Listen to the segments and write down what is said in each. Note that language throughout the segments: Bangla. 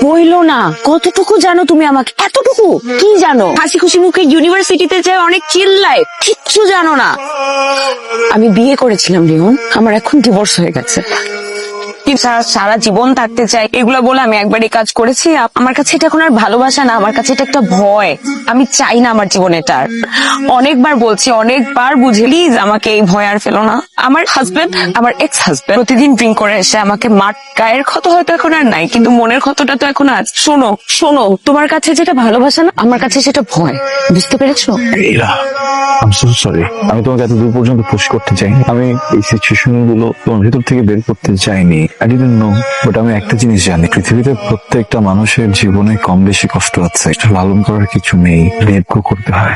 বইলো না, কতটুকু জানো তুমি আমাকে? এতটুকু কি জানো? হাসি খুশি মুখে ইউনিভার্সিটিতে যায়, অনেক চিল লাইফ, কিচ্ছু জানো না। আমি বিয়ে করেছিলাম রিয়ন, আমার এখন ডিভোর্স হয়ে গেছে। সারা জীবন থাকতে চাই এগুলা বলে আমি একবার এই কাজ করেছি। আমার কাছে এটা এখন আর ভালোবাসা না, আমার কাছে এটা একটা ভয়। আমি চাই না আমার জীবনে এটা আর। অনেকবার বলছি, অনেকবার বুঝে, প্লিজ আমাকে এই ভয় আর ফেলো না। আমার হাজবেন্ড, আমার এক্স হাজবেন্ড প্রতিদিন ড্রিঙ্ক করে এসে আমাকে গায়ের ক্ষত হয়তো এখন আর নাই, কিন্তু মনের ক্ষতটা তো এখন আছে। শোনো শোনো, তোমার কাছে যেটা ভালোবাসা না, আমার কাছে সেটা ভয়। বুঝতে পেরেছো? I'm so sorry. আমি তোমাকে এত দূর পর্যন্ত পুশ করতে চাই। আমি এই সিচুয়েশন গুলো তোমার ভিতর থেকে বের করতে চাইনি। I didn't know, বাট আমি একটা জিনিস জানি, পৃথিবীতে প্রত্যেকটা মানুষের জীবনে কম বেশি কষ্ট আছে। এটা লালন করার কিছু নেই, লেটগো করতে হয়।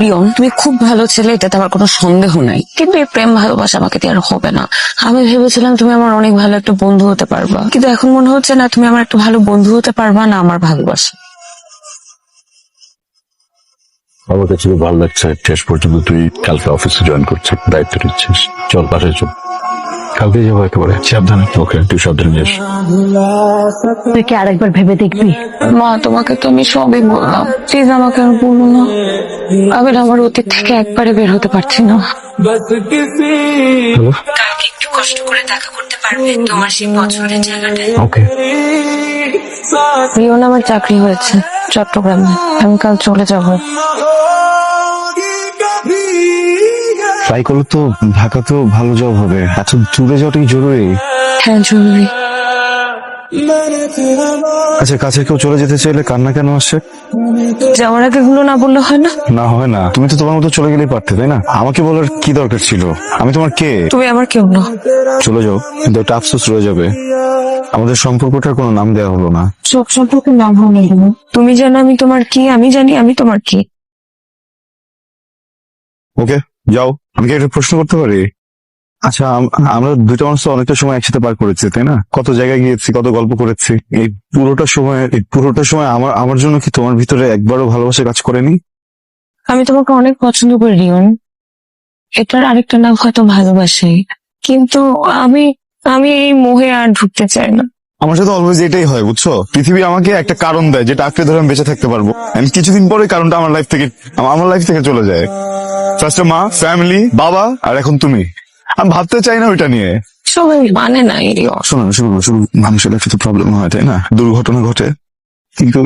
রিয়ন, তুমি খুব ভালো ছেলে, এটাতে আমার কোনো সন্দেহ নাই, কিন্তু এই প্রেম ভালোবাসা আমাকে দিয়ে আর হবে না। আমি ভেবেছিলাম তুমি আমার অনেক ভালো একটা বন্ধু হতে পারবা, কিন্তু এখন মনে হচ্ছে না তুমি আমার একটা ভালো বন্ধু হতে পারবা না আমার ভালোবাসা। আমার কাছে খুব ভালো লাগছে শেষ পর্যন্ত তুই কালকে অফিসে জয়েন করছিস, দায়িত্ব নিচ্ছিস। চল বাসায় চল, কালকে যাবো একেবারে। সাবধানে। ওকে, তুই সাবধানে যাস। তুই কি আরেকবার ভেবে দেখবি? মা, তোমাকে তো আমি সবই বললাম, প্লিজ আমাকে আর বলো না। আমি না আমার অতীত থেকে একবারে বের হতে পারছি না। হ্যালো। কালকে একটু কষ্ট করে দেখা করতে পারবে তোমার সেই বছরের জায়গাটায়? ওকে। রিয়ন, আমার চাকরি হয়েছে চট্টগ্রামে, আমি কাল চলে যাবো। ট্রাই করলে তো ঢাকাতেও ভালো জব হবে। এত দূরে যাওয়াটা কি জরুরি? হ্যাঁ, জরুরি। আচ্ছা, কাছে কেউ চলে যেতে চাইলে কান্না কেন আসছে? যাওয়ার আগে এগুলো না বললে হয় না? না, হয় না। তুমি তো তোমার মতো চলে গেলেই পারতে, তাই না? আমাকে বলার কি দরকার ছিল? আমি তোমার কে? তুমি আমার কেউ না। চলে যাও, কিন্তু একটা আফসোস রয়ে যাবে, আমাদের সম্পর্কটার কোনো নাম দেওয়া হলো না। সব সম্পর্কে নাম হলো। তুমি জানো আমি তোমার কি, আমি জানি আমি তোমার কি। ওকে, যাও। আমি কি একটা প্রশ্ন করতে পারি? আচ্ছা, আমরা দুইটা মানুষ তো অনেকটা সময় একসাথে পার করেছি, তাই না? কত জায়গায় গিয়েছি, কত গল্প করেছি। এই পুরোটা সময় আমার জন্য কি তোমার ভিতরে একবারও ভালোবাসা কাজ করেনি? আমি তোমাকে অনেক পছন্দ করি রিয়ন, এটার আরেকটা নাম হয়তো ভালোবাসাই, কিন্তু আমি আমি এই মোহে আর ঢুকতে চাই না। আমার সাথে অলওয়েজ এটাই হয়, বুঝছো? পৃথিবী আমাকে একটা কারণ দেয়, যেটা আঁকড়ে ধরে আমি বেঁচে থাকতে পারবো। And কিছুদিন পরে কারণটা আমার লাইফ থেকে চলে যায়। ফার্স্টে মা, ফ্যামিলি, বাবা, আর এখন তুমি। আমি ভাবতে চাই না ওইটা নিয়ে। সবাই মানে না রিয়ন। শোনো, মানুষের লাইফে তো প্রবলেম হয়, তাই না? দুর্ঘটনা ঘটে, কিন্তু